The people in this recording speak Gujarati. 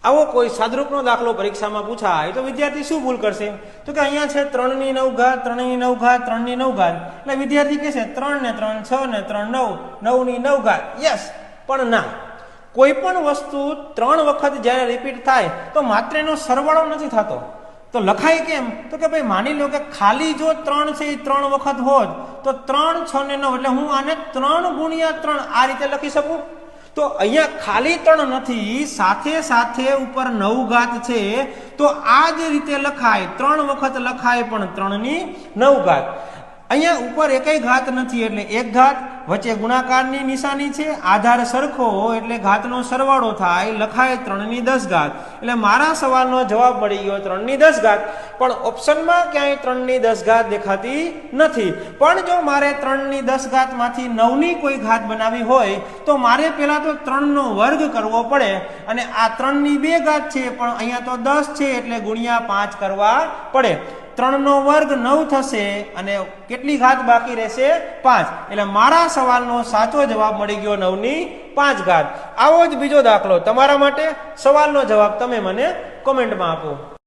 આવો કોઈ સાદરૂપનો દાખલો પરીક્ષામાં પૂછાય તો વિદ્યાર્થી શું ભૂલ કરશે? તો કે અહીંયા છે 3 ની 9 ઘાત, 3 ની 9 ઘાત, 3 ની 9 ઘાત, એટલે વિદ્યાર્થી કહેશે 3 ને 3 6 ને 3 9, 9 ની 9 ઘાત. યસ, પણ ના, કોઈ પણ વસ્તુ 3 વખત જ્યારે રિપીટ થાય તો માત્ર એનો સરવાળો નથી થતો. તો લખાય કેમ? તો કે ભાઈ માની લો કે ખાલી જો 3 છે એ 3 વખત હોત તો 3 6 ને 9 એટલે હું આને 3 ગુણ્યા 3 આ રીતે લખી શકું. તો અહીંયા ખાલી 3 નથી, સાથે સાથે ઉપર 9 ઘાત છે, તો આ જ રીતે લખાય, 3 વખત લખાય પણ 3 ની 9 ઘાત. અહીંયા ઉપર એકેય ઘાત નથી એટલે 1 ઘાત, વચ્ચે ગુણાકારની નિશાની છે, આધાર સરખો એટલે ઘાતનો સરવાળો થાય, લખાય 3 ની 10 ઘાત. એટલે મારા સવાલનો જવાબ મળી ગયો 3 ની 10 ઘાત. પણ ઓપ્શનમાં ક્યાંય 3 ની 10 ઘાત દેખાતી નથી. પણ જો મારે 3 ની 10 ઘાત માંથી 9 ની કોઈ ઘાત બનાવી હોય તો મારે પહેલા તો 3 નો વર્ગ કરવો પડે, અને આ 3 ની 2 ઘાત છે પણ અહીંયા તો 10 છે એટલે ગુણ્યા 5 કરવા પડે. 3 નો વર્ગ 9 થશે અને કેટલી ઘાત બાકી રહેશે? 5. એટલે મારા સવાલનો સાચો જવાબ મળી ગયો 9 ની 5 ઘાત. આવો જ બીજો દાખલો તમારા માટે. સવાલનો જવાબ તમે મને કોમેન્ટમાં આપો.